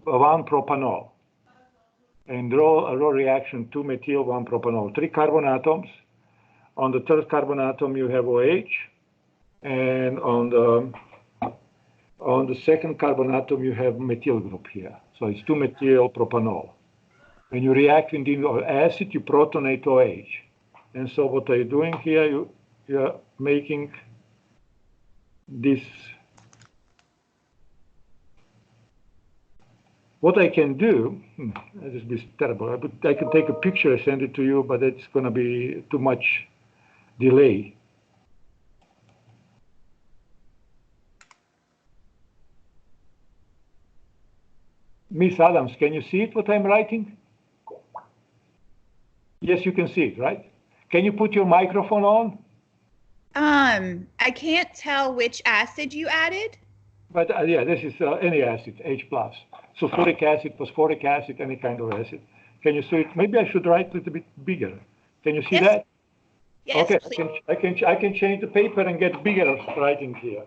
1-propanol. And raw reaction 2-methyl 1-propanol. 3 carbon atoms. On the third carbon atom you have OH, and on the second carbon atom you have methyl group here. So it's 2-methyl propanol. When you react with the acid, you protonate OH. And so what are you doing here? You're making this. What I can do, this is terrible. I can take a picture and send it to you, but it's going to be too much delay. Miss Adams, can you see it, what I'm writing? Yes, you can see it, right? Can you put your microphone on? I can't tell which acid you added. But yeah, this is any acid, H+. Sulfuric acid, phosphoric acid, any kind of acid. Can you see it? Maybe I should write a little bit bigger. Can you see that? Yes, okay, please. I can change the paper and get bigger writing here.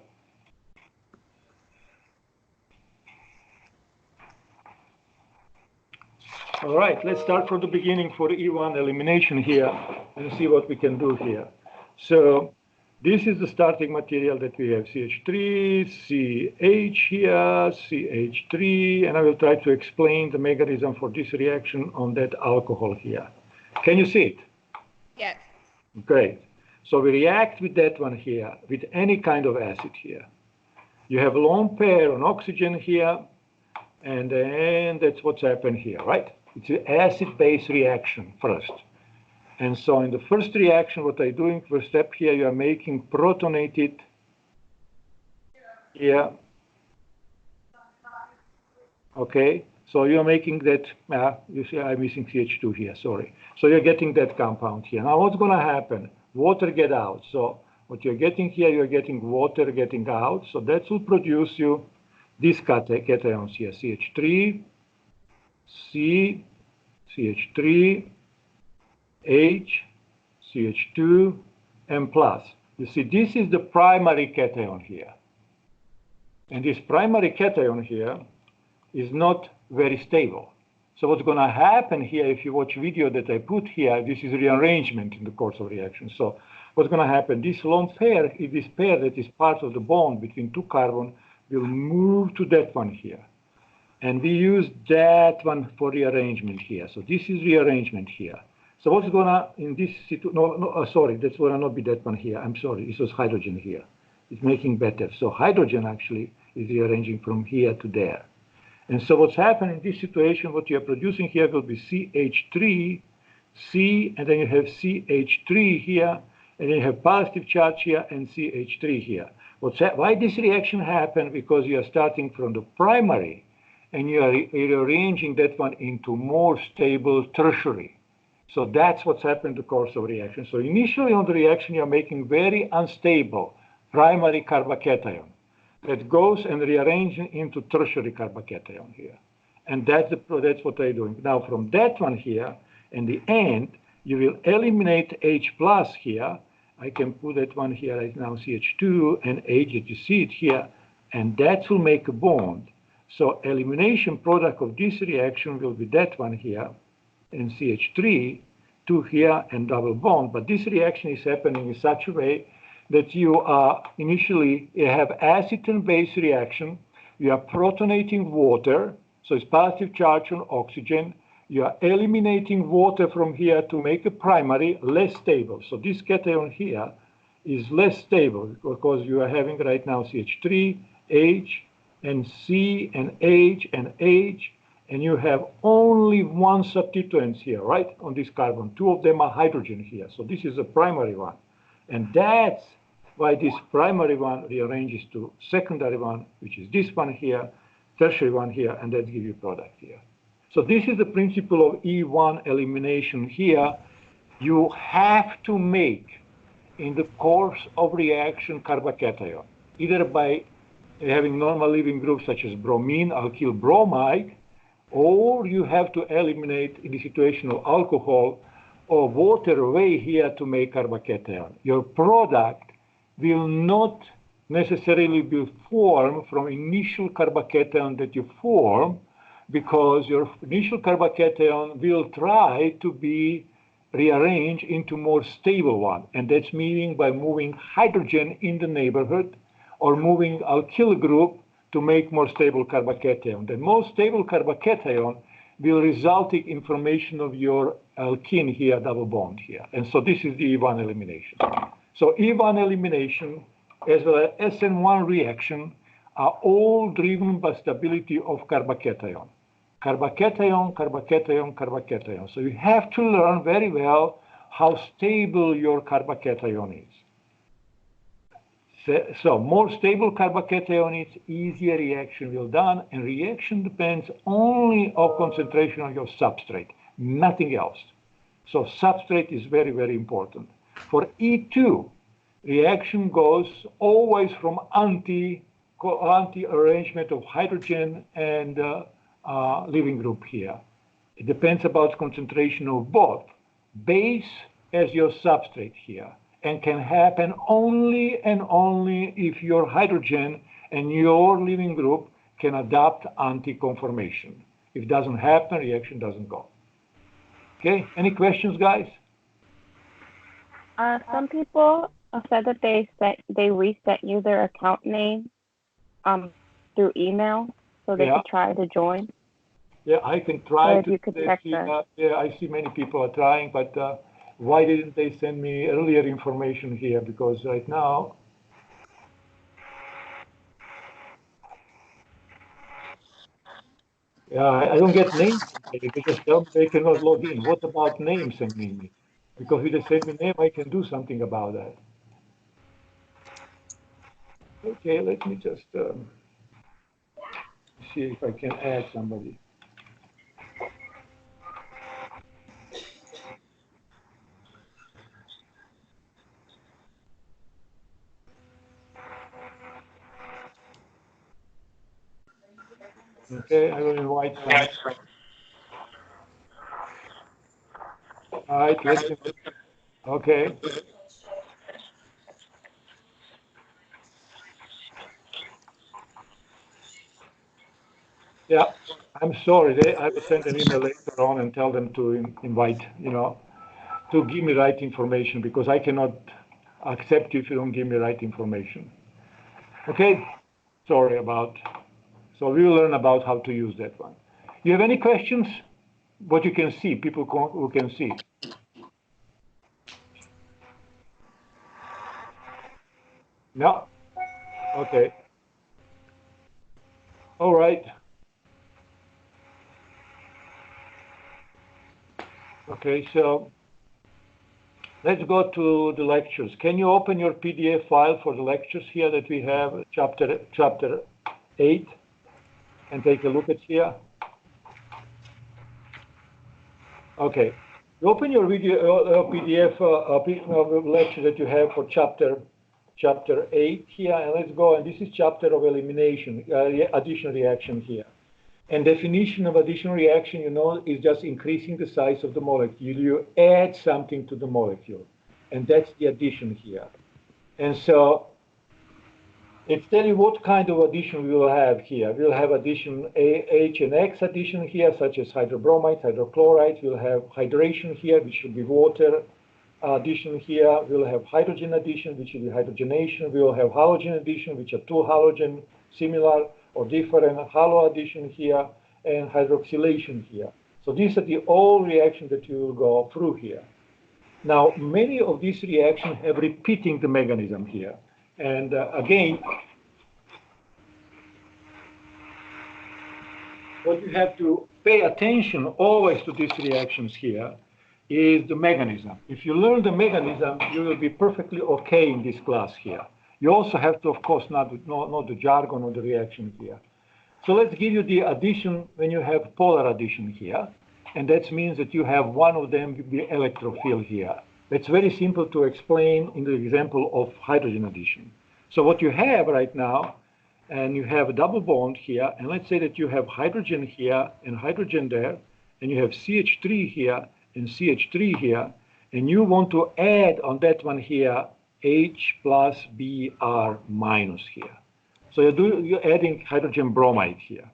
All right, let's start from the beginning for E1 elimination here and see what we can do here. So this is the starting material that we have, CH3, CH here, CH3, and I will try to explain the mechanism for this reaction on that alcohol here. Can you see it? Yes. Great. So we react with that one here, with any kind of acid here. You have a lone pair on oxygen here, and then that's what's happened here, right? It's an acid-base reaction first. And so in the first reaction, what I'm doing, first step here, you are making protonated here. Okay, so you're making that, you see I'm missing CH2 here, sorry. So you're getting that compound here. Now what's going to happen? Water get out. So what you're getting here, you're getting water getting out. So that will produce you these cations here, CH3, C, CH3, H, CH2, and plus. You see, this is the primary cation here. And this primary cation here is not very stable. So what's going to happen here, if you watch video that I put here, this is rearrangement in the course of reaction. So what's going to happen, this lone pair, this pair that is part of the bond between 2 carbon, will move to that one here. And we use that one for rearrangement here. So this is rearrangement here. So what's going to, in this situation, sorry, that's going to not be that one here. I'm sorry, this was hydrogen here. It's making better. So hydrogen actually is rearranging from here to there. And so what's happening in this situation, what you're producing here will be CH3, C, and then you have CH3 here, and then you have positive charge here and CH3 here. Why this reaction happened? Because you are starting from the primary, and you are rearranging that one into more stable tertiary. So that's what's happened in the course of reaction. So initially on the reaction, you're making very unstable primary carbocation that goes and rearranges into tertiary carbocation here. And that's what I'm doing. Now from that one here, in the end, you will eliminate H plus here. I can put that one here right now, CH2 and H that you see it here, and that will make a bond. So elimination product of this reaction will be that one here, and CH3, 2 here, and double bond. But this reaction is happening in such a way that you are initially, you have acid and base reaction, you are protonating water, so it's positive charge on oxygen, you are eliminating water from here to make a primary less stable. So this cation here is less stable because you are having right now CH3, H, and C, and H, and you have only one substituent here, right, on this carbon. 2 of them are hydrogen here. So this is a primary one. And that's why this primary one rearranges to secondary one, which is this one here, tertiary one here, and that gives you product here. So this is the principle of E1 elimination here. You have to make, in the course of reaction, carbocation, either by having normal leaving groups such as bromine, alkyl bromide, or you have to eliminate, in the situation of alcohol, or water away here to make carbocation. Your product will not necessarily be formed from initial carbocation that you form, because your initial carbocation will try to be rearranged into more stable one. And that's meaning by moving hydrogen in the neighborhood or moving alkyl group to make more stable carbocation. The most stable carbocation will result in information of your alkene here, double bond here. And so this is the E1 elimination. So E1 elimination as well as SN1 reaction are all driven by stability of carbocation. Carbocation, carbocation, carbocation. So you have to learn very well how stable your carbocation is. So more stable carbocation is easier reaction will done, and reaction depends only on concentration of your substrate, nothing else. So substrate is very, very important. For E2, reaction goes always from anti-arrangement of hydrogen and leaving group here. It depends about concentration of both base as your substrate here, and can happen only and only if your hydrogen and your leaving group can adapt anti-conformation. If it doesn't happen, reaction doesn't go. Okay, any questions, guys? Some people said that they reset you their account name through email so they could try to join. Yeah, I can try to. You could check that. Yeah, I see many people are trying, but why didn't they send me earlier information here? Because right now, I don't get names. They just tell me they cannot log in. What about names sending me? Because if they send me name, I can do something about that. Okay, let me just see if I can add somebody. Okay, I will invite some. All right, let's. Okay. Yeah, I'm sorry. I will send an email later on and tell them to invite, to give me right information, because I cannot accept you if you don't give me right information. Okay, sorry about. So we will learn about how to use that one. You have any questions? What you can see, people who can see. No? Okay. All right. Okay, so let's go to the lectures. Can you open your PDF file for the lectures here that we have, chapter 8, and take a look at here? Okay. You open your video PDF lecture that you have for chapter 8 here, and let's go. And this is chapter of elimination, addition reaction here. And definition of addition reaction, is just increasing the size of the molecule. You add something to the molecule, and that's the addition here. And so it's telling you what kind of addition we will have here. We'll have addition H and X addition here, such as hydrobromide, hydrochloride. We'll have hydration here, which should be water addition here. We'll have hydrogen addition, which will be hydrogenation. We will have halogen addition, which are two halogen similar or different, halo addition here, and hydroxylation here. So these are the all reactions that you will go through here. Now, many of these reactions have repeating the mechanism here. And again, what you have to pay attention always to these reactions here is the mechanism. If you learn the mechanism, you will be perfectly okay in this class here. You also have to, of course, know the jargon of the reaction here. So let's give you the addition when you have polar addition here. And that means that you have one of them be electrophile here. That's very simple to explain in the example of hydrogen addition. So what you have right now, and you have a double bond here, and let's say that you have hydrogen here and hydrogen there, and you have CH3 here and CH3 here, and you want to add on that one here H plus Br minus here. So you're adding hydrogen bromide here.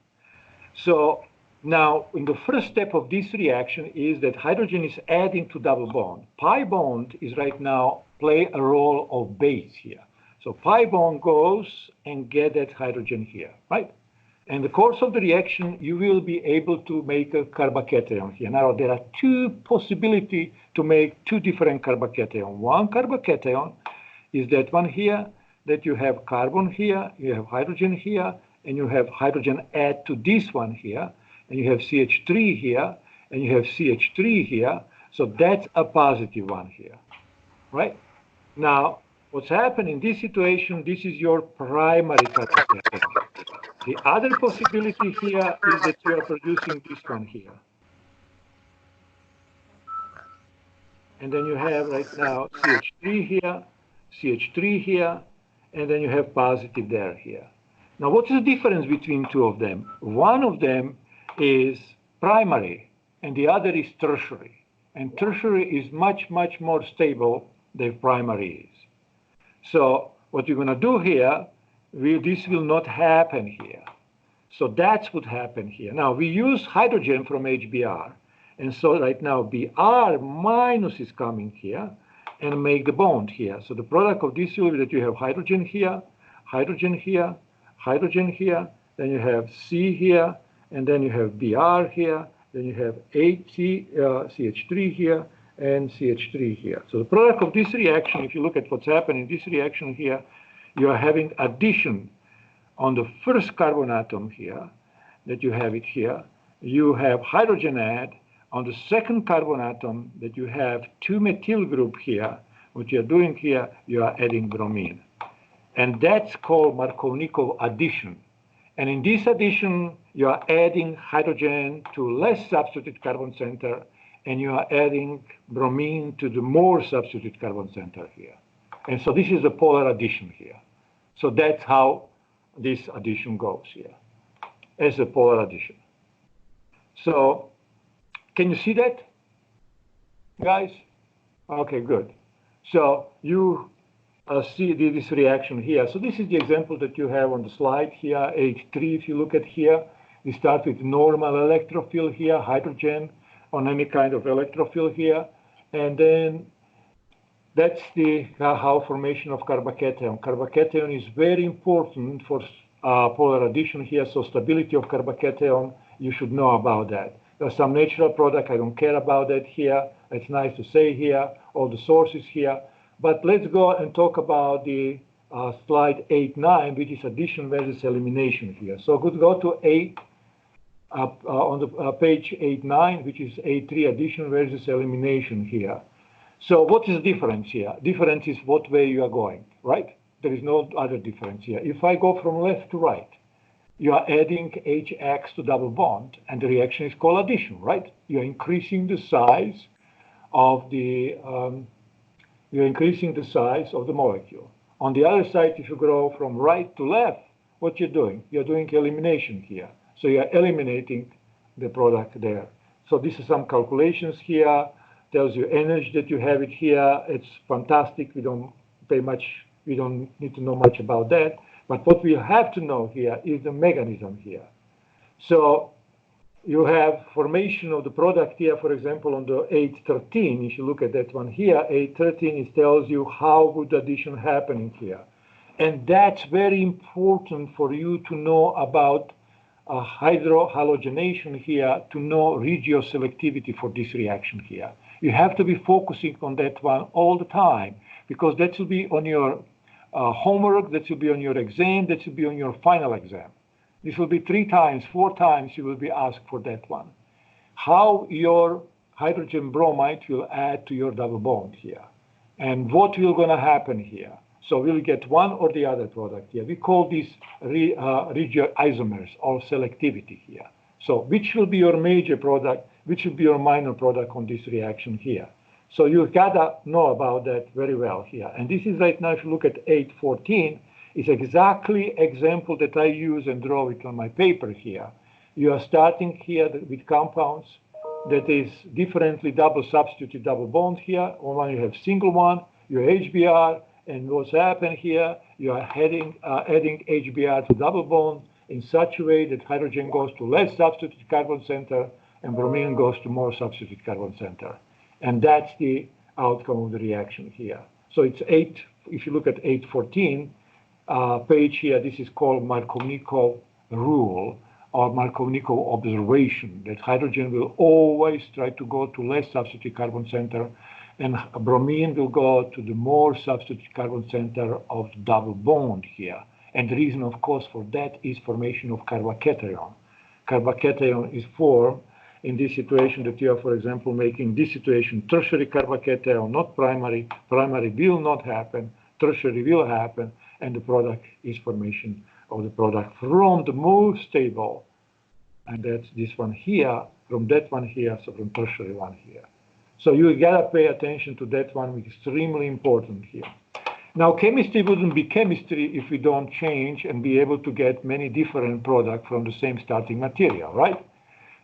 So Now, in the first step of this reaction is that hydrogen is adding to double bond. Pi bond is right now play a role of base here. So pi bond goes and get that hydrogen here, right? In the course of the reaction, you will be able to make a carbocation here. Now, there are two possibilities to make two different carbocation. One carbocation is that one here, that you have carbon here, you have hydrogen here, and you have hydrogen add to this one here, and you have CH3 here, and you have CH3 here. So that's a positive one here, right? Now, what's happened in this situation, this is your primary carbocation. The other possibility here is that you are producing this one here. And then you have right now CH3 here, CH3 here, and then you have positive there here. Now, what's the difference between two of them? One of them is primary, and the other is tertiary. And tertiary is much, much more stable than primary is. So what you're going to do here, this will not happen here. So that's what happened here. Now, we use hydrogen from HBr. And so right now, Br minus is coming here and make the bond here. So the product of this will be that you have hydrogen here, hydrogen here, hydrogen here, then you have C here, and then you have Br here, then you have CH3 here, and CH3 here. So the product of this reaction, if you look at what's happening in this reaction here, you are having addition on the first carbon atom here, that you have it here. You have hydrogen add on the second carbon atom, that you have two methyl group here. What you're doing here, you are adding bromine. And that's called Markovnikov addition. And in this addition, you are adding hydrogen to less substituted carbon center, and you are adding bromine to the more substituted carbon center here. And so this is a polar addition here. So that's how this addition goes here, as a polar addition. So can you see that, guys? Okay, good. So you see this reaction here. So this is the example that you have on the slide here, H3. If you look at here, we start with normal electrophile here, hydrogen on any kind of electrophile here. And then that's the how formation of carbocation. Carbocation is very important for polar addition here. So stability of carbocation, you should know about that. There's some natural product. I don't care about that here. It's nice to say here, all the sources here. But let's go and talk about the slide 8-9, which is addition versus elimination here. So could go to 8 on the page 8-9, which is A3 addition versus elimination here. So what is the difference here? Difference is what way you are going, right? There is no other difference here. If I go from left to right, you are adding HX to double bond, and the reaction is called addition, right? You are increasing the size of the molecule. On the other side, if you go from right to left, what you're doing? You're doing elimination here. So you're eliminating the product there. So this is some calculations here. Tells you energy that you have it here. It's fantastic. We don't need to know much about that. But what we have to know here is the mechanism here. So you have formation of the product here, for example, on the 813. If you look at that one here, 813, it tells you how would addition happening here. And that's very important for you to know about hydrogenation here, to know regioselectivity for this reaction here. You have to be focusing on that one all the time, because that will be on your homework, that will be on your exam, that will be on your final exam. This will be 3 times, 4 times you will be asked for that one. How your hydrogen bromide will add to your double bond here, and what will going to happen here. So we'll get one or the other product here. We call this regioisomers or selectivity here. So which will be your major product, which will be your minor product on this reaction here. So you gotta know about that very well here. And this is right now, if you look at 814, it's exactly example that I use and draw it on my paper here. You are starting here with compounds that is differently double substituted double bond here. On one you have single one, your HBr, and what's happened here, you are adding HBr to double bond, in such a way that hydrogen goes to less substituted carbon center and bromine goes to more substituted carbon center. And that's the outcome of the reaction here. So it's if you look at 814 page here, this is called Markovnikov rule or Markovnikov observation, that hydrogen will always try to go to less substituted carbon center and bromine will go to the more substituted carbon center of the double bond here. And the reason, of course, for that is formation of carbocation. Carbocation is formed in this situation that you are, for example, making this situation tertiary carbocation, not primary. Primary will not happen, tertiary will happen, and the product is formation of the product from the most stable, and that's this one here, from that one here, so from tertiary one here. So you gotta pay attention to that one, which is extremely important here. Now, chemistry wouldn't be chemistry if we don't change and be able to get many different products from the same starting material, right?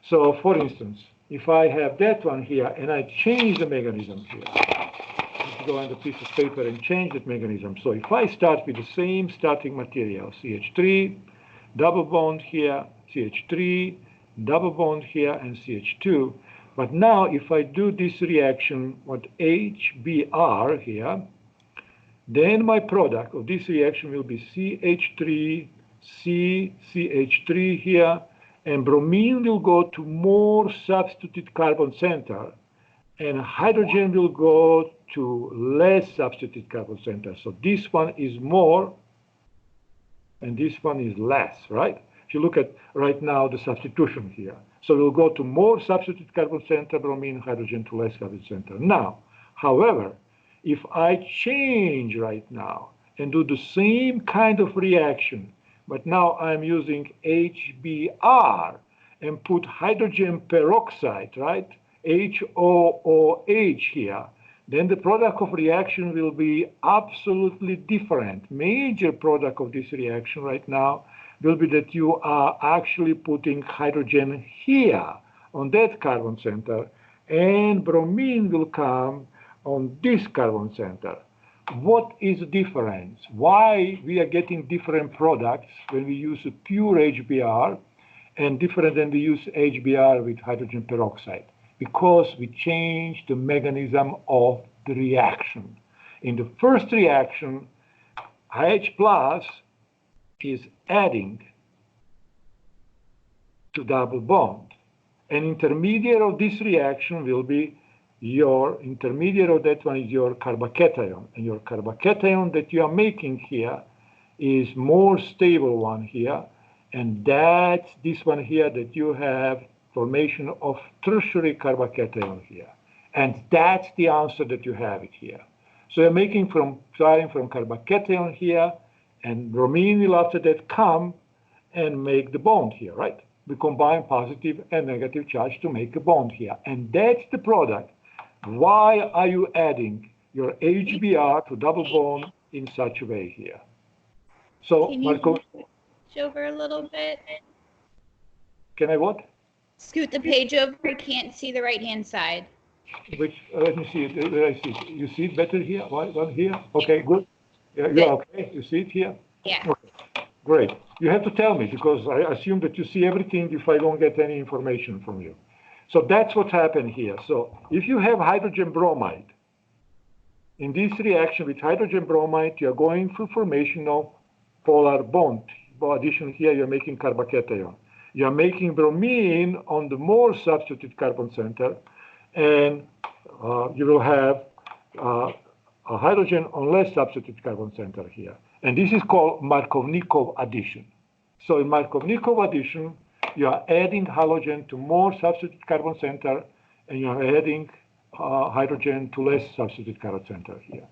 So, for instance, if I have that one here and I change the mechanism here, let's go on the piece of paper and change that mechanism. So if I start with the same starting material, CH3, double bond here, CH3, double bond here, and CH2, but now if I do this reaction with HBr here, then my product of this reaction will be CH3, CH3 here, and bromine will go to more substituted carbon center, and hydrogen will go to less substituted carbon center. So this one is more, and this one is less, right? If you look at right now the substitution here. So we'll go to more substituted carbon center, bromine, hydrogen to less carbon center. Now, however, if I change right now and do the same kind of reaction, but now I'm using HBr and put hydrogen peroxide, right? HOOH here, then the product of reaction will be absolutely different. Major product of this reaction right now will be that you are actually putting hydrogen here on that carbon center, and bromine will come on this carbon center. What is the difference? Why we are getting different products when we use a pure HBr and different than we use HBr with hydrogen peroxide? Because we change the mechanism of the reaction. In the first reaction, H plus is adding to double bond. An intermediate of this reaction will be your intermediate of that one is your carbocation. And your carbocation that you are making here is more stable one here. And that's this one here that you have formation of tertiary carbocation here. And that's the answer that you have it here. So you're making starting from carbocation here, and bromine will after that come and make the bond here, right? We combine positive and negative charge to make a bond here. And that's the product. Why are you adding your HBr to double bond in such a way here? So, can you Marco, switch over a little bit? Can I what? Scoot the page over. I can't see the right-hand side. Which, let me see it. Where I see it. You see it better here? One here? Okay, good. Yeah, okay. You see it here? Yeah. Okay. Great. You have to tell me because I assume that you see everything if I don't get any information from you. So that's what happened here. So if you have hydrogen bromide, in this reaction with hydrogen bromide, you're going through formation of polar bond. By addition here, you're making carbocation. You're making bromine on the more substituted carbon center, and you will have a hydrogen on less substituted carbon center here. And this is called Markovnikov addition. So in Markovnikov addition, you are adding halogen to more substituted carbon center, and you are adding hydrogen to less substituted carbon center here.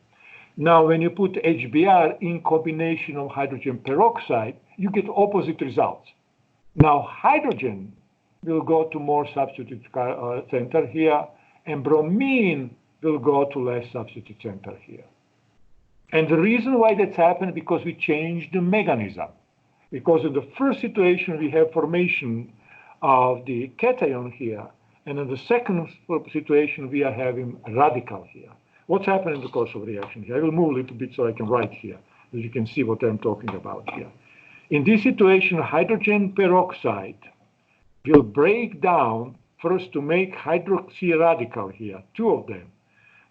Now, when you put HBr in combination of hydrogen peroxide, you get opposite results. Now, hydrogen will go to more substituted center here, and bromine will go to less substituted center here. And the reason why that's happened because we changed the mechanism. Because in the first situation, we have formation of the cation here. And in the second situation, we are having radical here. What's happened in the course of reaction here? I will move a little bit so I can write here, so you can see what I'm talking about here. In this situation, hydrogen peroxide will break down first to make hydroxy radical here, 2 of them.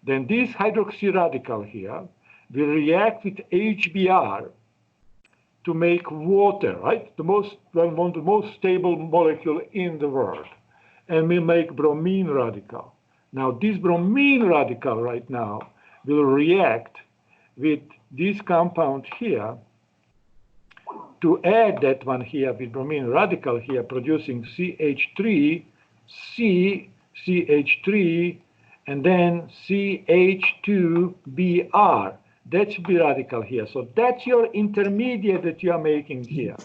Then this hydroxy radical here will react with HBr to make water, right? The most stable molecule in the world, and will make bromine radical. Now this bromine radical right now will react with this compound here to add that one here with bromine radical here, producing CH3, C, CH3, and then CH2Br. That should be radical here. So that's your intermediate that you are making here.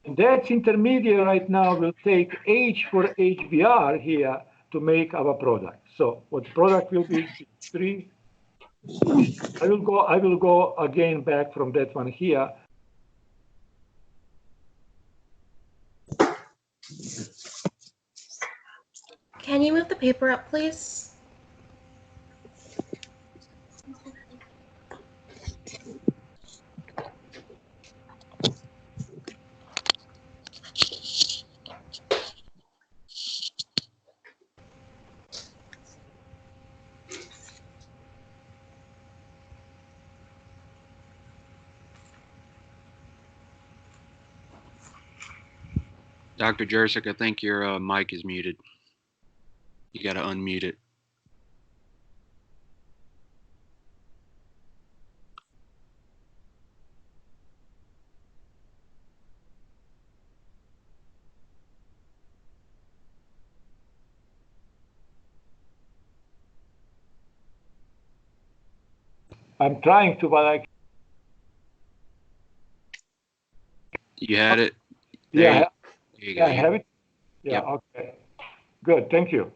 And that intermediate right now will take H for HBr here to make our product. So what product will be 3? I will go again back from that one here. Can you move the paper up, please? Dr. Jursic, I think your mic is muted. You got to unmute it. I'm trying to, but I. You had it? Yeah, you go. I have it. Yeah. Yep. Okay. Good. Thank you.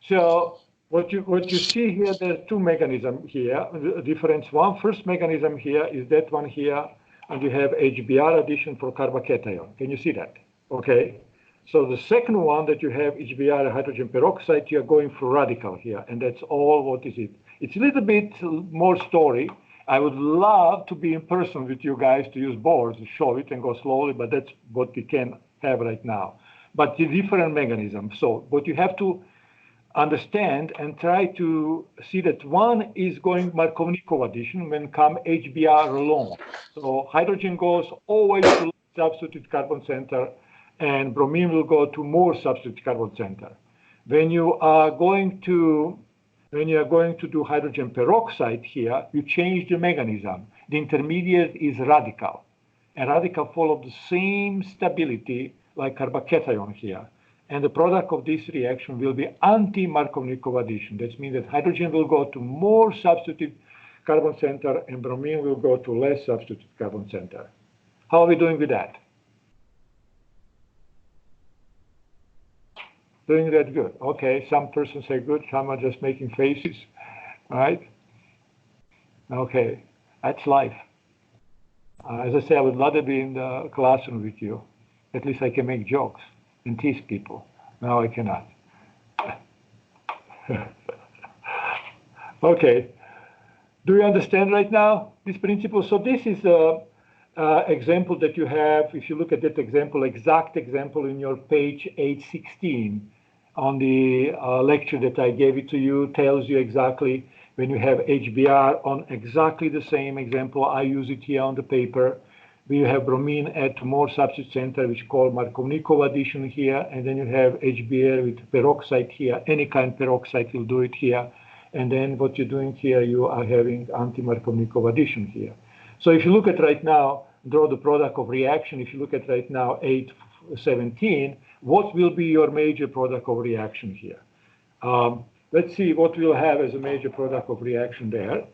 So what you see here, there's 2 mechanisms here. The difference one, first mechanism here is that one here, and you have HBr addition for carbocation. Can you see that? Okay. So the second one that you have HBr hydrogen peroxide, you are going for radical here, and that's all. What is it? It's a little bit more story. I would love to be in person with you guys to use boards, to show it and go slowly, but that's what we can have right now. But the different mechanisms. So what you have to understand and try to see that one is going Markovnikov addition when come HBr alone. So hydrogen goes always to substitute carbon center, and bromine will go to more substitute carbon center. When you are going to do hydrogen peroxide here, you change the mechanism. The intermediate is radical, and radical follow the same stability like carbocation here. And the product of this reaction will be anti-Markovnikov addition. That means that hydrogen will go to more substitute carbon center and bromine will go to less substitute carbon center. How are we doing with that? Doing that good. Okay, some persons say good, some are just making faces, right? Okay, that's life. As I say, I would rather be in the classroom with you. At least I can make jokes and tease people. Now I cannot. Okay. Do you understand right now this principle? So this is the example that you have. If you look at that example, exact example in your page 816 on the lecture that I gave it to you, tells you exactly when you have HBr on exactly the same example. I use it here on the paper. We have bromine at more substitute center, which is called Markovnikov addition here, and then you have HBr with peroxide here. Any kind of peroxide will do it here. And then what you're doing here, you are having anti-Markovnikov addition here. So if you look at right now, draw the product of reaction. If you look at right now 817, what will be your major product of reaction here? Let's see what we'll have as a major product of reaction there.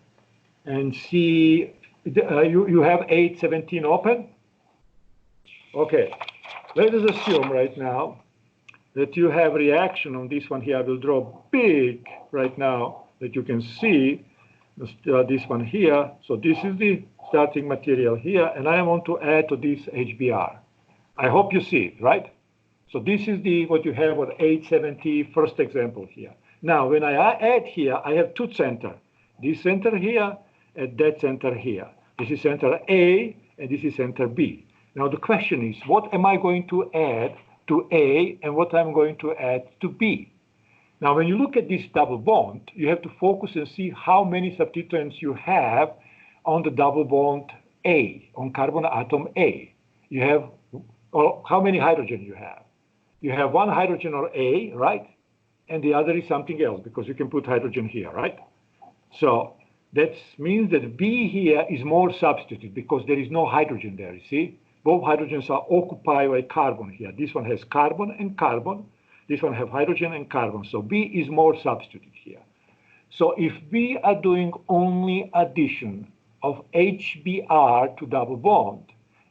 And see, you have 817 open? Okay, let us assume right now that you have reaction on this one here. I will draw big right now that you can see this one here. So this is the starting material here, and I want to add to this HBr. I hope you see it, right? So this is what you have with 870 first example here. Now, when I add here, I have 2 center. This center here and that center here. This is center A and this is center B. Now the question is, what am I going to add to A and what I'm going to add to B? Now, when you look at this double bond, you have to focus and see how many substituents you have on the double bond A, on carbon atom A. You have, or how many hydrogen you have. You have one hydrogen or A, right? And the other is something else, because you can put hydrogen here, right? So that means that B here is more substituted because there is no hydrogen there, you see? Both hydrogens are occupied by carbon here. This one has carbon and carbon. This one have hydrogen and carbon. So B is more substituted here. So if we are doing only addition of HBr to double bond,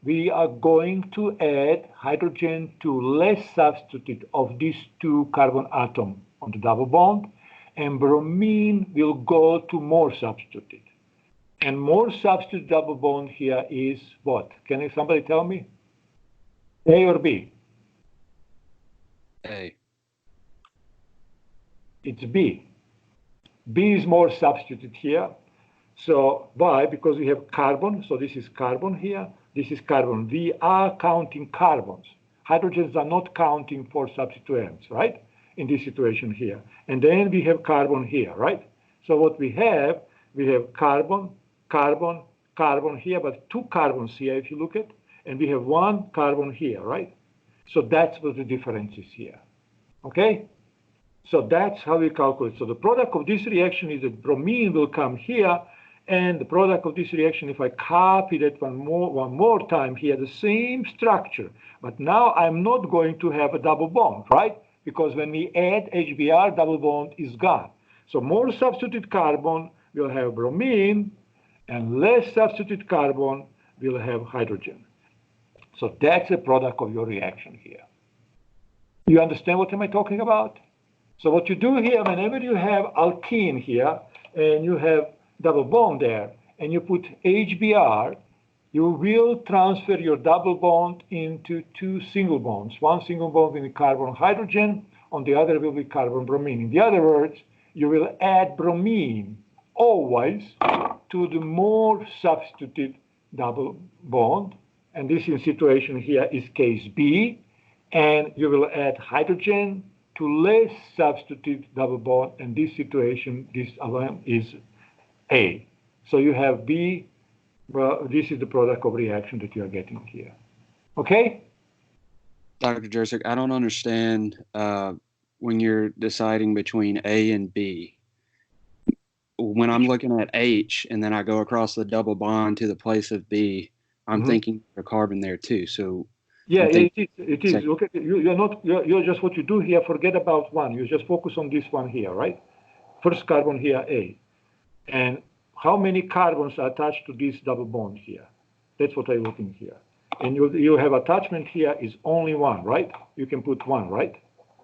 we are going to add hydrogen to less substituted of these two carbon atoms on the double bond, and bromine will go to more substituted. And more substituted double bond here is what? Can somebody tell me? A or B? A. It's B. B is more substituted here. So why? Because we have carbon. So this is carbon here. This is carbon. We are counting carbons. Hydrogens are not counting for substituents, right? In this situation here. And then we have carbon here, right? So what we have carbon, carbon, carbon here, but two carbons here if you look at, and we have one carbon here, right? So that's what the difference is here, okay? So that's how we calculate. So the product of this reaction is that bromine will come here, and the product of this reaction, if I copy that one more time here, the same structure, but now I'm not going to have a double bond, right? Because when we add HBr, double bond is gone. So more substituted carbon will have bromine, and less substituted carbon will have hydrogen. So that's the product of your reaction here. You understand what am I talking about? So what you do here, whenever you have alkene here, and you have double bond there, and you put HBr, you will transfer your double bond into two single bonds. One single bond will be carbon hydrogen, on the other will be carbon bromine. In the other words, you will add bromine always to the more substituted double bond, and this in situation here is case B, and you will add hydrogen to less substituted double bond, and this situation, this one is A. So you have B, well, this is the product of reaction that you are getting here. Okay? Dr. Jursic, I don't understand when you're deciding between A and B. When I'm looking at H and then I go across the double bond to the place of B, I'm thinking a carbon there too. So yeah, it is. Look at you're just what you do here. Forget about one. You just focus on this one here, right? First carbon here, A, and how many carbons are attached to this double bond here? That's what I'm looking here. And you have attachment here is only one, right? You can put one, right?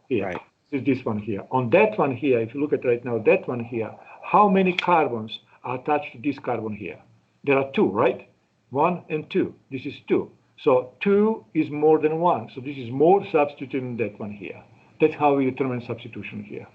Here. Right. This one here. On that one here, if you look at right now, that one here, how many carbons are attached to this carbon here? There are two, right? 1 and 2. This is 2. So 2 is more than 1. So this is more substituted in that one here. That's how we determine substitution here.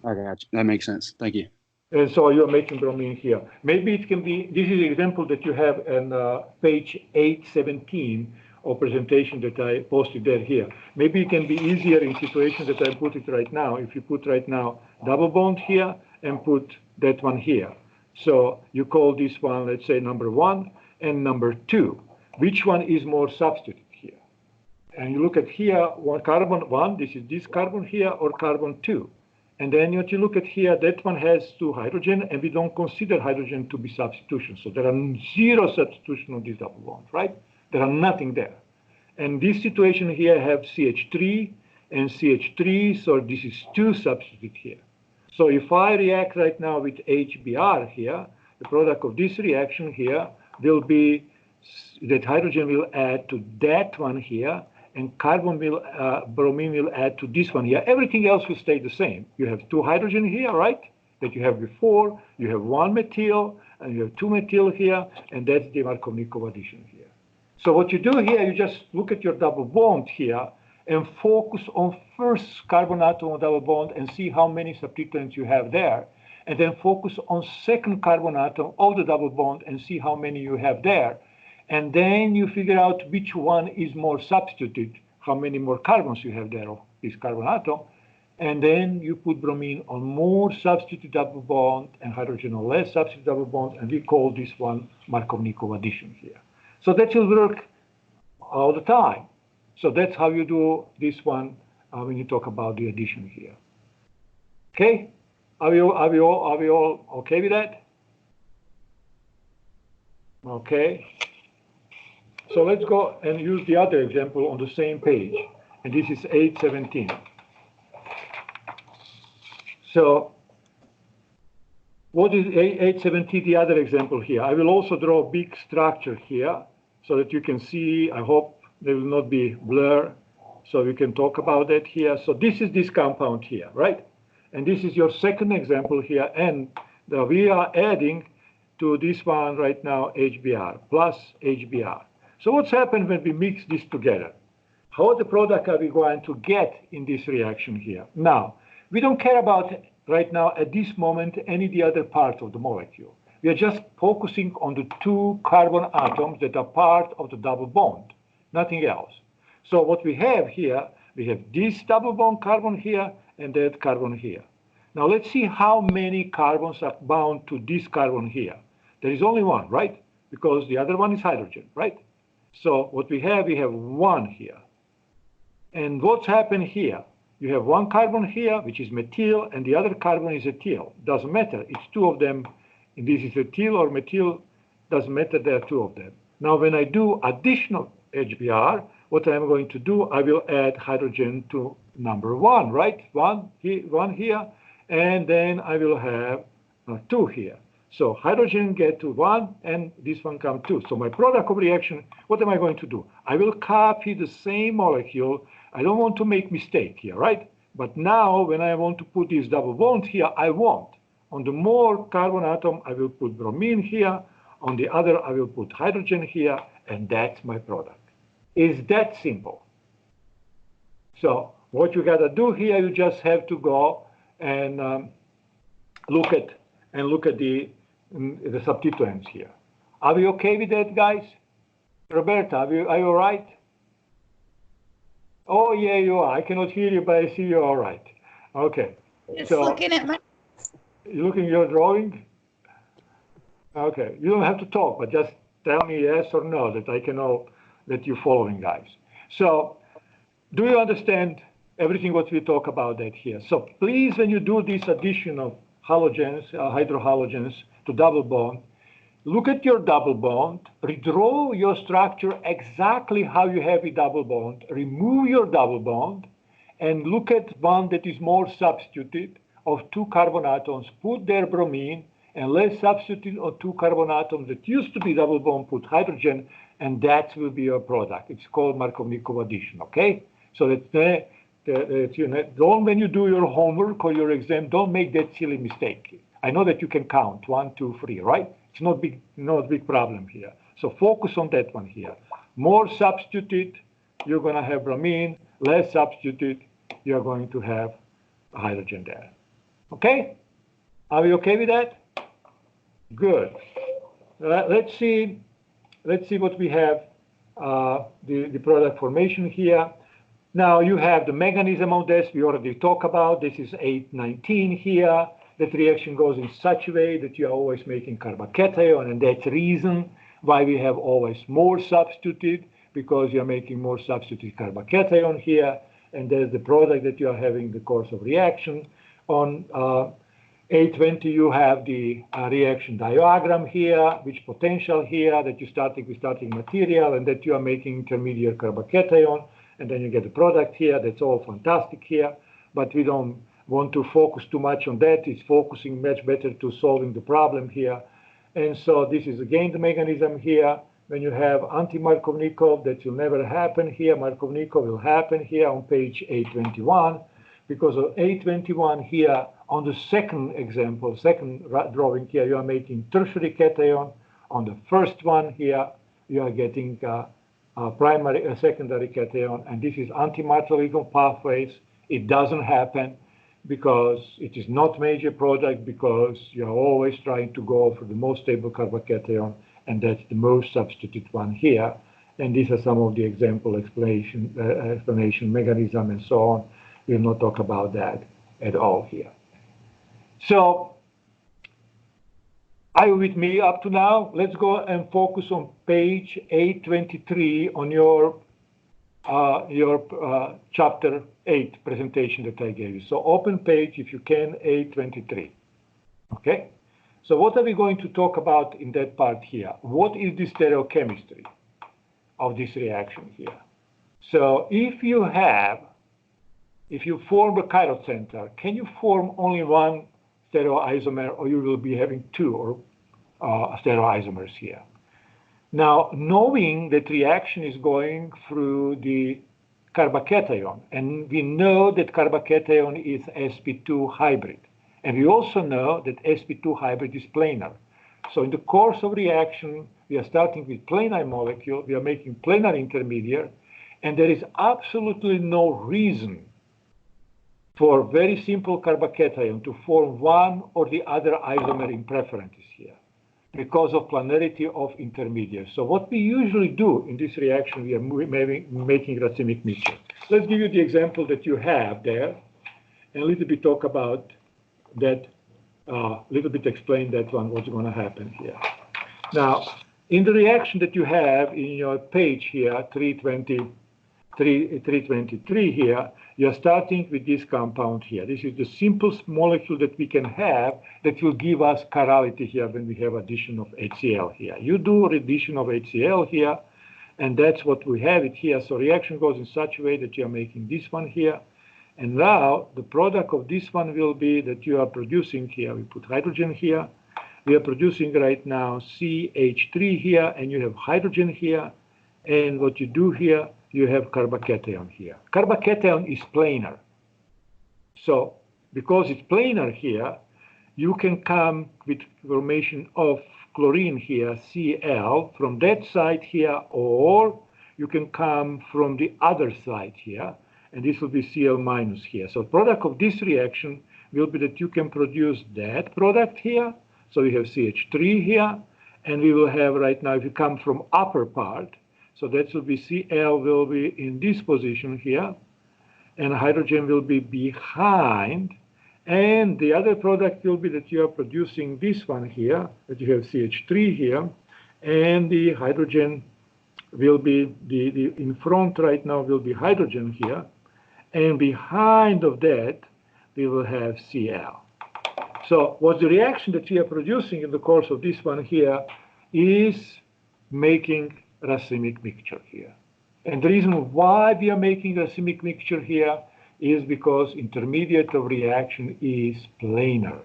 I got you. That makes sense. Thank you. And so you're making bromine here. Maybe it can be, this is an example that you have on page 817 of presentation that I posted there here. Maybe it can be easier in situations that I put it right now. If you put right now double bond here and put that one here. So you call this one, let's say number 1 and number 2. Which one is more substituted here? And you look at here, one carbon 1, this is this carbon here, or carbon 2. And then what you look at here, that one has 2 hydrogen, and we don't consider hydrogen to be substitution. So there are 0 substitution of this double bond, right? There are nothing there. And this situation here have CH3 and CH3, so this is 2 substituted here. So if I react right now with HBr here, the product of this reaction here will be that hydrogen will add to that one here, and carbon will, bromine will add to this one here. Everything else will stay the same. You have 2 hydrogen here, right? That you have before. You have 1 methyl, and you have 2 methyl here, and that's the Markovnikov addition here. So what you do here, you just look at your double bond here and focus on first carbon atom of double bond and see how many substituents you have there. And then focus on second carbon atom of the double bond and see how many you have there. And then you figure out which one is more substituted, how many more carbons you have there of this carbon atom. And then you put bromine on more substitute double bond and hydrogen on less substitute double bond. And we call this one Markovnikov addition here. So that will work all the time. So that's how you do this one when you talk about the addition here. Okay? Are we all okay with that? Okay. So let's go and use the other example on the same page. And this is 817. So what is 817, the other example here? I will also draw a big structure here so that you can see. I hope there will not be blur, so we can talk about that here. So this is this compound here, right? And this is your second example here. And we are adding to this one right now HBr plus HBr. So what's happened when we mix this together? How the product are we going to get in this reaction here? Now, we don't care about right now at this moment any of the other parts of the molecule. We are just focusing on the two carbon atoms that are part of the double bond, nothing else. So what we have here, we have this double bond carbon here and that carbon here. Now let's see how many carbons are bound to this carbon here. There is only one, right? Because the other one is hydrogen, right? So what we have one here. And what's happened here? You have one carbon here, which is methyl, and the other carbon is ethyl. Doesn't matter. It's two of them. If this is ethyl or methyl, doesn't matter. There are two of them. Now, when I do additional HBr, what I'm going to do, I will add hydrogen to number one, right? One here, and then I will have two here. So hydrogen get to one, and this one come two. So my product of reaction, what am I going to do? I will copy the same molecule. I don't want to make mistake here, right? But now when I want to put this double bond here, I won't. On the more carbon atom, I will put bromine here. On the other, I will put hydrogen here, and that's my product. It's that simple. So what you gotta do here, you just have to go and look at the substituents here. Are we okay with that, guys? Roberta, are you all right? Oh, yeah, you are. I cannot hear you, but I see you're all right. Okay. Just looking at my... You're looking at your drawing? Okay. You don't have to talk, but just tell me yes or no, that I can know that you're following, guys. So do you understand everything what we talk about that here? So please, when you do this addition of halogens, hydrohalogens to double bond, look at your double bond, redraw your structure exactly how you have a double bond, remove your double bond, and look at one that is more substituted of two carbon atoms, put their bromine, and let's substitute of two carbon atoms that used to be double bond, put hydrogen, and that will be your product. It's called Markovnikov addition, okay? So that don't, when you do your homework or your exam, don't make that silly mistake. I know that you can count 1, 2, 3, right? It's not big problem here. So focus on that one here. More substitute, you're going to have bromine. Less substitute, you're going to have hydrogen there. Okay? Are we okay with that? Good. Let's see what we have, the product formation here. Now you have the mechanism of this. We already talked about. This is 819 here. That reaction goes in such a way that you are always making carbocation, and that's the reason why we have always more substituted, because you are making more substituted carbocation here, and there's the product that you are having the course of reaction. On 820, you have the reaction diagram here, which potential here, that you're starting with starting material, and that you are making intermediate carbocation, and then you get the product here. That's all fantastic here, but we don't want to focus too much on that. It's focusing much better to solving the problem here. And so this is again the mechanism here. When you have anti-Markovnikov, that will never happen here. Markovnikov will happen here on page 821. Because of 821 here, on the second example, second drawing here, you are making tertiary cation. On the first one here, you are getting a secondary cation. And this is anti-Markovnikov pathways. It doesn't happen because it is not major product, because you're always trying to go for the most stable carbocation, and that's the most substituted one here. And these are some of the example explanation mechanism and so on. We'll not talk about that at all here. So, are you with me up to now? Let's go and focus on page 823 on your chapter 8 presentation that I gave you. So open page, if you can, 823. Okay? So what are we going to talk about in that part here? What is the stereochemistry of this reaction here? So if you form a chiral center, can you form only one stereoisomer, or you will be having two stereoisomers here? Now, knowing that reaction is going through the carbocation, and we know that carbocation is sp2 hybrid, and we also know that sp2 hybrid is planar. So in the course of reaction, we are starting with planar molecule, we are making planar intermediate, and there is absolutely no reason for very simple carbocation to form one or the other isomer in preferences here, because of planarity of intermediates. So what we usually do in this reaction, we are making racemic mixture. Let's give you the example that you have there, and a little bit talk about that, little bit explain that one, what's going to happen here. Now, in the reaction that you have in your page here, 323 here, you're starting with this compound here. This is the simplest molecule that we can have that will give us chirality here when we have addition of HCl here. You do addition of HCl here, and that's what we have it here. So reaction goes in such a way that you're making this one here. And now the product of this one will be that you are producing here. We put hydrogen here. We are producing right now CH3 here, and you have hydrogen here. And what you do here, you have carbocation here. Carbocation is planar. So because it's planar here, you can come with formation of chlorine here, Cl, from that side here, or you can come from the other side here, and this will be Cl minus here. So product of this reaction will be that you can produce that product here. So we have CH3 here, and we will have right now, if you come from upper part, so that will be Cl will be in this position here, and hydrogen will be behind, and the other product will be that you are producing this one here, that you have CH3 here, and the hydrogen will be, in front right now will be hydrogen here, and behind of that, we will have Cl. So what the reaction that we are producing in the course of this one here is making racemic mixture here. And the reason why we are making racemic mixture here is because intermediate of reaction is planar.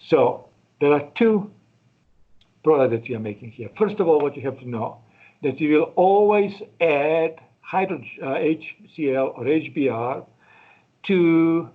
So there are two products that we are making here. First of all, what you have to know, that you will always add HCl or HBr to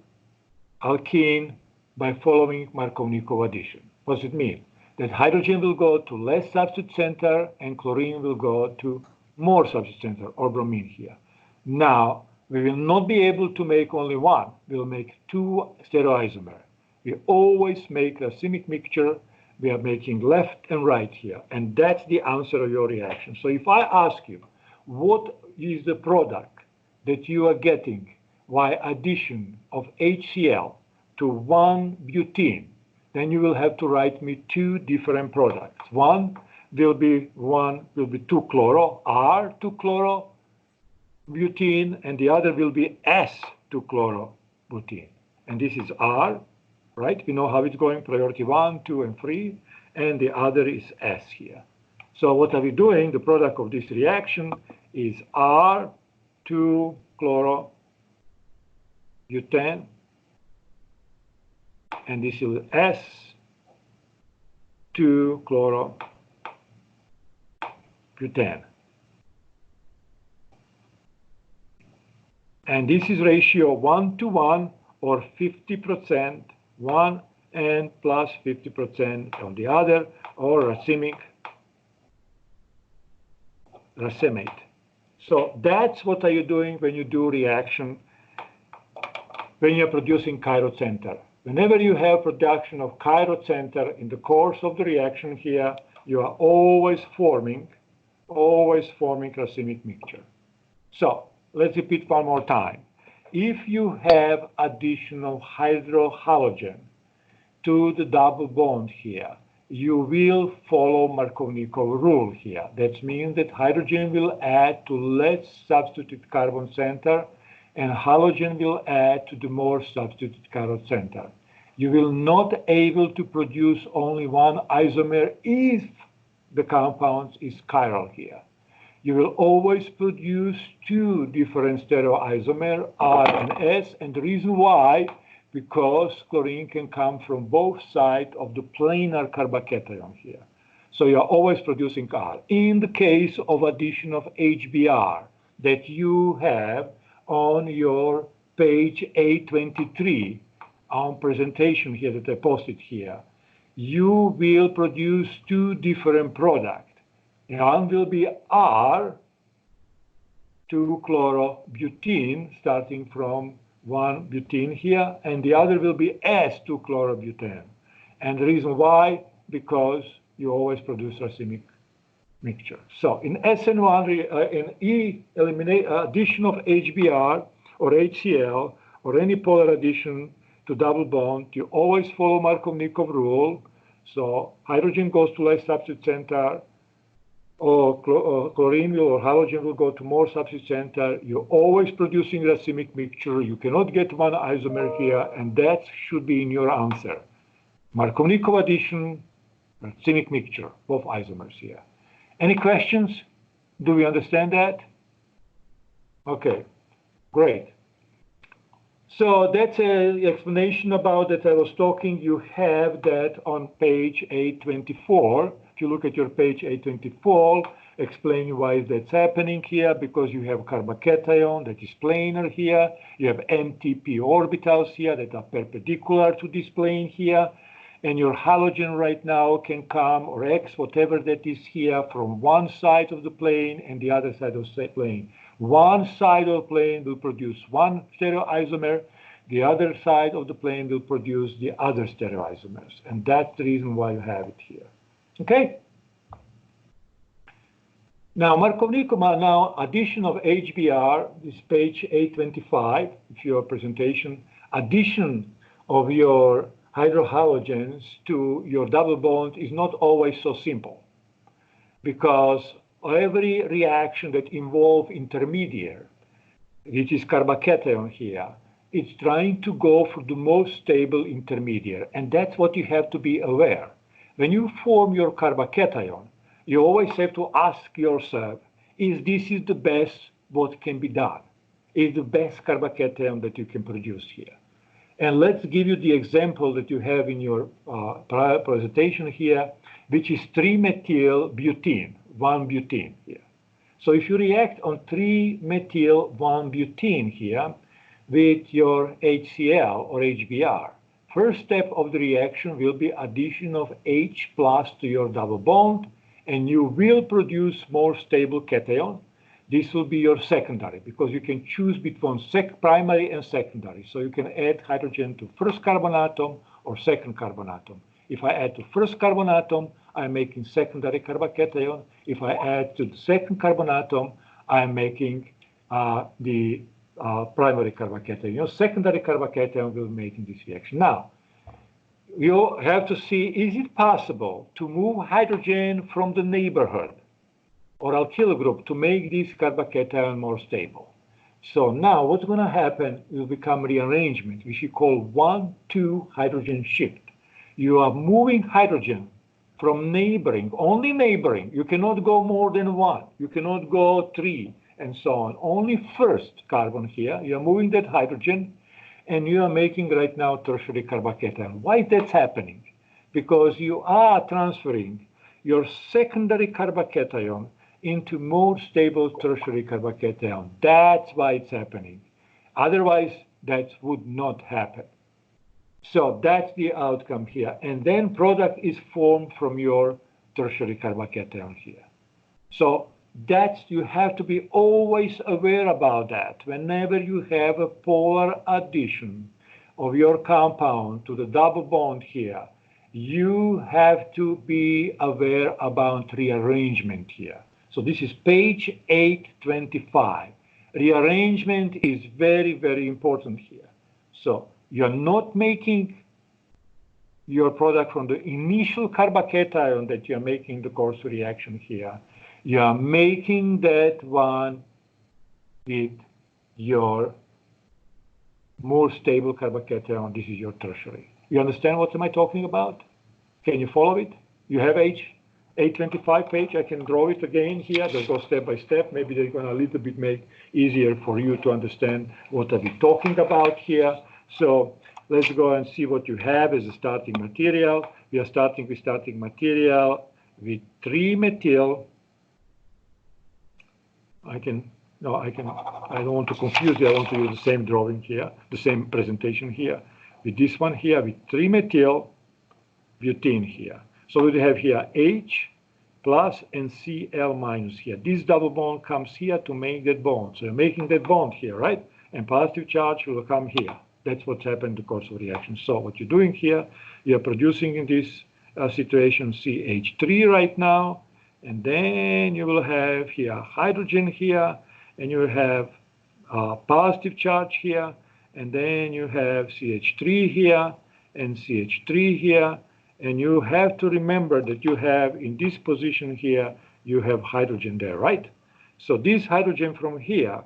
alkene by following Markovnikov addition. What does it mean? That hydrogen will go to less substitute center and chlorine will go to more substitute center, or bromine here. Now, we will not be able to make only one. We will make two stereoisomers. We always make racemic mixture. We are making left and right here, and that's the answer of your reaction. So if I ask you, what is the product that you are getting by addition of HCl to one butene, then you will have to write me two different products. One will be 2-chloro, R2-chloro-butene, and the other will be S2-chloro-butene. And this is R, right? We know how it's going, priority 1, 2, and 3, and the other is S here. So what are we doing? The product of this reaction is R2-chloro-butane, and this is S2-chloro-butane. And this is ratio 1-to-1 or 50%, one and plus 50% on the other, or racemate. So that's what are you doing when you do reaction, when you're producing chiral center. Whenever you have production of chiral center in the course of the reaction here, you are always forming racemic mixture. So let's repeat one more time. If you have additional hydrohalogen to the double bond here, you will follow Markovnikov rule here. That means that hydrogen will add to less substituted carbon center and halogen will add to the more substituted carbon center. You will not able to produce only one isomer if the compound is chiral here. You will always produce two different stereoisomers, R and S, and the reason why, because chlorine can come from both sides of the planar carbocation here. So you are always producing R. In the case of addition of HBr that you have on your page A23 on presentation here that I posted here, you will produce two different products. One will be R, 2-chlorobutene, starting from 1-butene here, and the other will be S2-chlorobutane. And the reason why, because you always produce racemic mixture. So in SN1, in addition of HBr or HCl or any polar addition to double bond, you always follow Markovnikov rule. So hydrogen goes to less substitute center, or chlorine will or halogen will go to more substitute center. You're always producing racemic mixture. You cannot get one isomer here, and that should be in your answer. Markovnikov addition, racemic mixture, both isomers here. Any questions? Do we understand that? Okay, great. So that's an explanation about that I was talking. You have that on page 824. If you look at your page 824, explain why that's happening here, because you have carbocation that is planar here. You have MTP orbitals here that are perpendicular to this plane here. And your halogen right now can come, or X, whatever that is here, from one side of the plane and the other side of the plane. One side of the plane will produce one stereoisomer. The other side of the plane will produce the other stereoisomers. And that's the reason why you have it here. Okay? Now, Markovnikov, now addition of HBr, this page 825, if your presentation, addition of your hydrohalogens to your double bond is not always so simple, because every reaction that involves intermediate, which is carbocation here, it's trying to go for the most stable intermediate, and that's what you have to be aware. When you form your carbocation, you always have to ask yourself, is this is the best what can be done? Is the best carbocation that you can produce here? And let's give you the example that you have in your prior presentation here, which is 3-methyl-butene, 1-butene here. So if you react on 3-methyl-1-butene here with your HCl or HBr, first step of the reaction will be addition of H plus to your double bond, and you will produce more stable cation. This will be your secondary, because you can choose between primary and secondary. So you can add hydrogen to first carbon atom or second carbon atom. If I add to first carbon atom, I'm making secondary carbocation. If I add to the second carbon atom, I'm making the primary carbocation. Your secondary carbocation will make in this reaction. Now, you have to see, is it possible to move hydrogen from the neighborhood or alkyl group to make this carbocation more stable? So now what's going to happen will become rearrangement, which we call 1,2 hydrogen shift. You are moving hydrogen from neighboring, only neighboring. You cannot go more than 1. You cannot go 3 and so on. Only first carbon here. You are moving that hydrogen and you are making right now tertiary carbocation. Why that's happening? Because you are transferring your secondary carbocation into more stable tertiary carbocation. That's why it's happening. Otherwise, that would not happen. So that's the outcome here. And then product is formed from your tertiary carbocation here. So that's, you have to be always aware about that. Whenever you have a polar addition of your compound to the double bond here, you have to be aware about rearrangement here. So this is page 825. Rearrangement is very, very important here. So you're not making your product from the initial carbocation that you're making the course reaction here. You are making that one with your more stable carbocation. This is your tertiary. You understand what am I talking about? Can you follow it? You have H825 page. I can draw it again here. Just go step by step. Maybe they're going to a little bit make easier for you to understand what are we talking about here. So let's go and see what you have as a starting material. We are starting with starting material with 3-methyl. I don't want to confuse you. I want to use the same drawing here, the same presentation here. With this one here, with 3-methyl butene here. So we have here H plus and Cl minus here. This double bond comes here to make that bond. So you're making that bond here, right? And positive charge will come here. That's what's happened in the course of reaction. So what you're doing here, you're producing in this situation CH3 right now. And then you will have here hydrogen here, and you have positive charge here, and then you have CH3 here, and CH3 here, and you have to remember that you have in this position here, you have hydrogen there, right? So this hydrogen from here,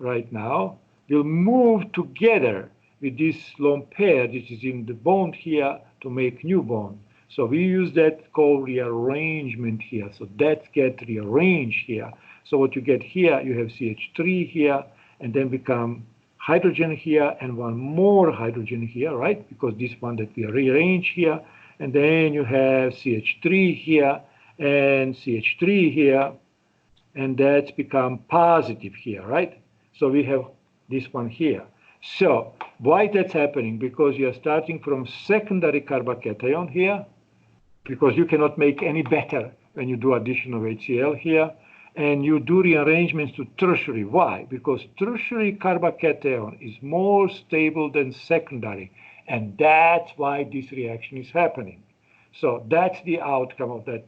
right now, will move together with this lone pair, which is in the bond here, to make new bond. So we use that called rearrangement here. So that get rearranged here. So what you get here, you have CH3 here, and then become hydrogen here, and one more hydrogen here, right? Because this one that we rearrange here, and then you have CH3 here, and CH3 here, and that's become positive here, right? So we have this one here. So why that's happening? Because you are starting from secondary carbocation here, because you cannot make any better when you do addition of HCl here, and you do rearrangements to tertiary. Why? Because tertiary carbocation is more stable than secondary, and that's why this reaction is happening. So that's the outcome of that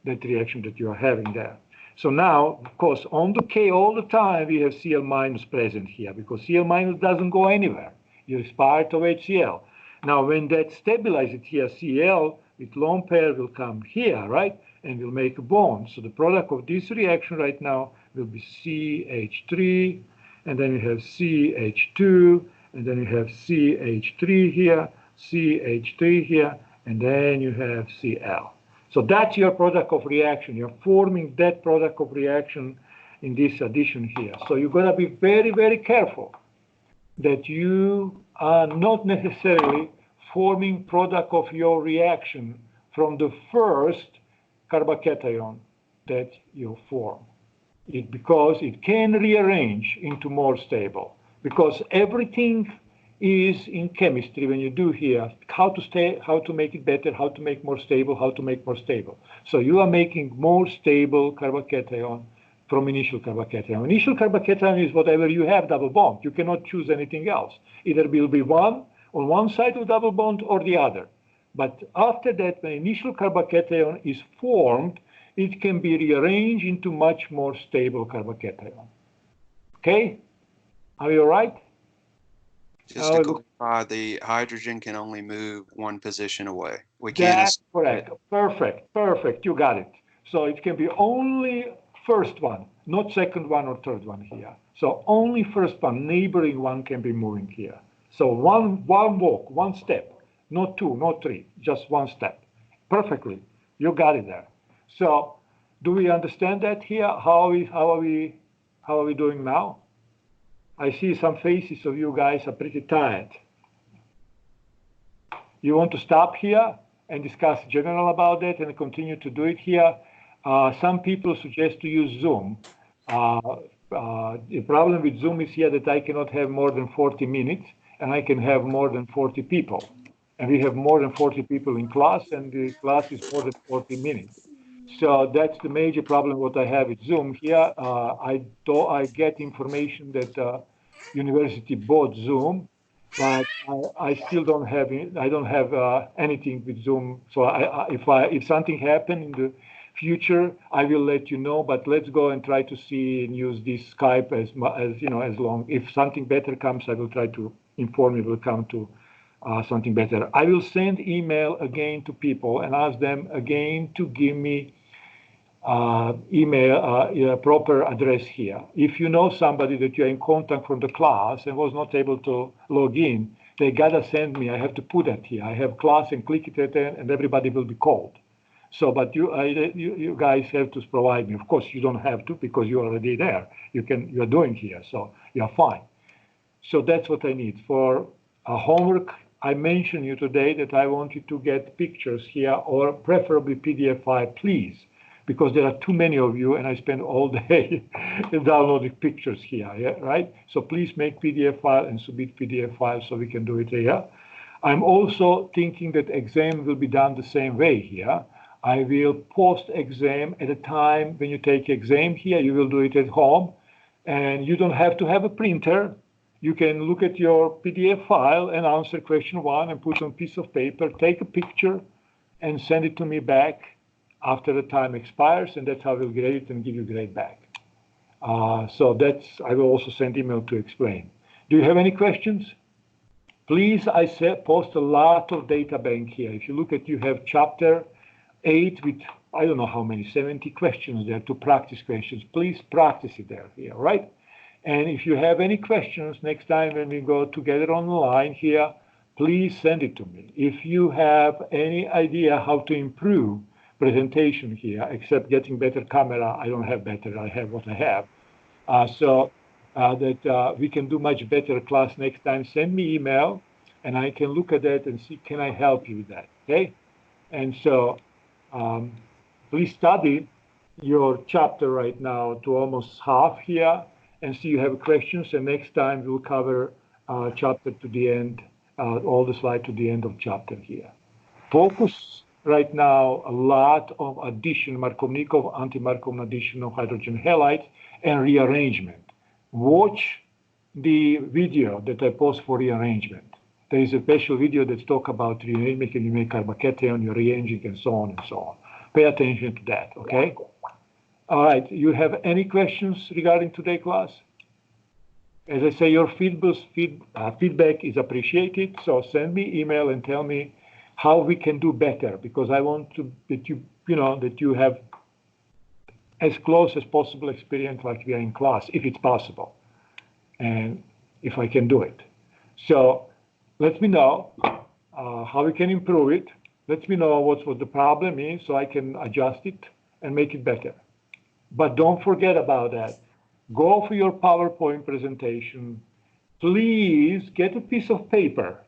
reaction that you are having there. So now, of course, on the K all the time, we have Cl minus present here, because Cl minus doesn't go anywhere. It's part of HCl. Now, when that stabilizes here, Cl with lone pair will come here, right? And will make a bond. So the product of this reaction right now will be CH3, and then you have CH2, and then you have CH3 here, CH3 here, and then you have Cl. So that's your product of reaction. You're forming that product of reaction in this addition here. So you're going to be very, very careful that you are not necessarily forming product of your reaction from the first carbocation that you form. Because it can rearrange into more stable. Because everything is in chemistry when you do here, how to make it better, how to make more stable, how to make more stable. So you are making more stable carbocation from initial carbocation. Initial carbocation is whatever you have double bond. You cannot choose anything else. Either will be one on one side of double bond or the other. But after that, when initial carbocation is formed, it can be rearranged into much more stable carbocation. Okay? Are you all right? Just to clarify, the hydrogen can only move one position away. We can't. That's correct. Perfect. Perfect. You got it. So it can be only first one, not second one or third one here. So only first one, neighboring one can be moving here. So one walk, one step, not two, not three, just one step. Perfectly. You got it there. So do we understand that here? How are we doing now? I see some faces of you guys are pretty tired. You want to stop here and discuss general about that and continue to do it here? Some people suggest to use Zoom. The problem with Zoom is here that I cannot have more than 40 minutes and I can have more than 40 people. And we have more than 40 people in class and the class is more than 40 minutes. So that's the major problem what I have with Zoom here. I get information that university bought Zoom but I still don't have anything with Zoom. So if something happens in the future, I will let you know. But let's go and try to see and use this Skype as as long. If something better comes, I will try to inform you. Will come to something better. I will send email again to people and ask them again to give me proper address here. If you know somebody that you're in contact from the class and was not able to log in, they gotta send me. I have to put that here. I have class and click it and everybody will be called. So, but you guys have to provide me. Of course, you don't have to because you're already there. You're doing here, so you're fine. So that's what I need for homework. I mentioned you today that I want you to get pictures here or preferably PDF file, please, because there are too many of you and I spend all day downloading pictures here, yeah, right? So please make PDF file and submit PDF file so we can do it here. I'm also thinking that exam will be done the same way here. I will post exam at a time when you take exam here. You will do it at home and you don't have to have a printer. You can look at your PDF file and answer question 1 and put on a piece of paper, take a picture and send it to me back after the time expires, and that's how we'll grade it and give you grade back. So I will also send email to explain. Do you have any questions? Please, I said, post a lot of data bank here. If you look at, you have chapter 8 with, I don't know how many, 70 questions there to practice questions. Please practice it there here, right? And if you have any questions next time when we go together on the line here, please send it to me. If you have any idea how to improve presentation here, except getting better camera, I don't have better, I have what I have. So that we can do much better class next time, send me email and I can look at that and see, can I help you with that, okay? And so please study your chapter right now to almost half here and see you have questions, and next time we'll cover chapter to the end, all the slide to the end of chapter here. Focus right now a lot of addition, Markovnikov, anti-Markov addition of hydrogen halides and rearrangement. Watch the video that I post for rearrangement. There is a special video that talks about rearrangement, and you make carbocation, you're rearranging, and so on and so on. Pay attention to that, okay? All right, you have any questions regarding today's class? As I say, your feedback is appreciated, so send me email and tell me how we can do better, because I want to that you have as close as possible experience like we are in class, if it's possible, and if I can do it. So let me know how we can improve it. Let me know what the problem is so I can adjust it and make it better. But don't forget about that. Go for your PowerPoint presentation. Please get a piece of paper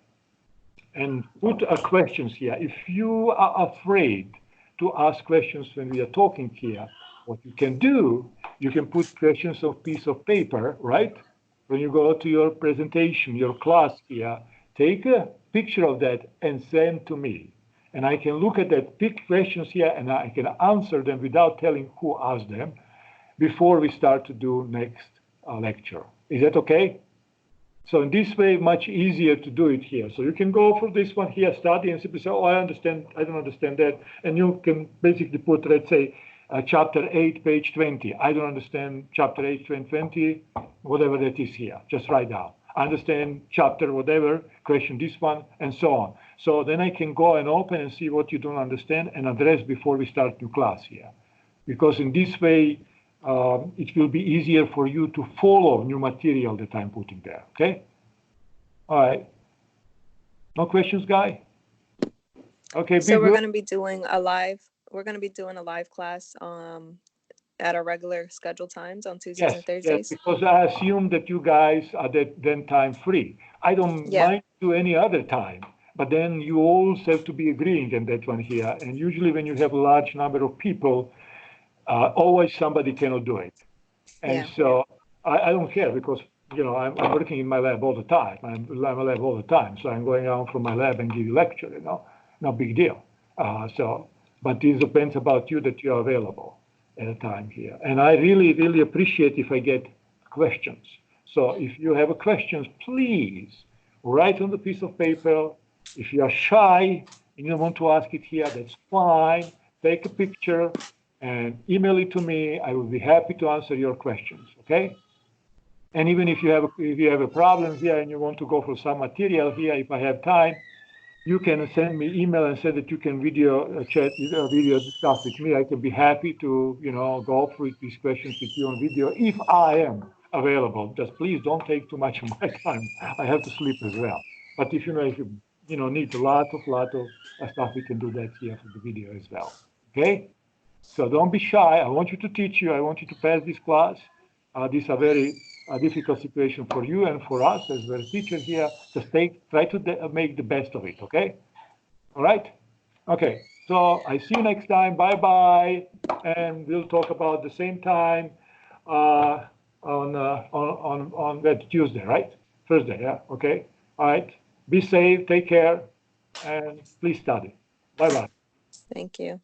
and put questions here. If you are afraid to ask questions when we are talking here, what you can do, you can put questions on a piece of paper, right? When you go to your presentation, your class here, take a picture of that and send to me. And I can look at that, pick questions here, and I can answer them without telling who asked them before we start to do next lecture. Is that okay? So in this way, much easier to do it here. So you can go for this one here, study, and simply say, oh, I understand, I don't understand that. And you can basically put, let's say, chapter 8, page 20. I don't understand chapter 8, 20, whatever that is here. Just write down. I understand chapter whatever, question this one, and so on. So then I can go and open and see what you don't understand and address before we start new class here. Because in this way, it will be easier for you to follow new material that I'm putting there, okay? All right. No questions, Guy? Okay, so we're going to be doing a live class at our regular scheduled times on Tuesdays and Thursdays. Yes, because I assume that you guys are then time free. I don't mind to any other time, but then you all have to be agreeing on that one here. And usually when you have a large number of people, always somebody cannot do it. And so I don't care because, I'm working in my lab all the time. I'm in my lab all the time. So I'm going out from my lab and give you lecture, no big deal. But it depends about you that you are available at a time here. And I really, really appreciate if I get questions. So if you have questions, please write on the piece of paper. If you are shy and you don't want to ask it here, that's fine. Take a picture and email it to me. I will be happy to answer your questions, okay? And even if you have a problem here and you want to go for some material here, if I have time, you can send me email and say that you can video discuss with me. I can be happy to, go through these questions with you on video if I am available. Just please don't take too much of my time. I have to sleep as well. But if you need a lot of stuff, we can do that here for the video as well. Okay? So don't be shy. I want you to teach you. I want you to pass this class. These are very difficult situation for you and for us as well as teacher here. Just try to make the best of it. Okay? All right? Okay. So I see you next time. Bye-bye. And we'll talk about the same time on that Tuesday, right? Thursday, yeah? Okay. All right. Be safe. Take care. And please study. Bye-bye. Thank you.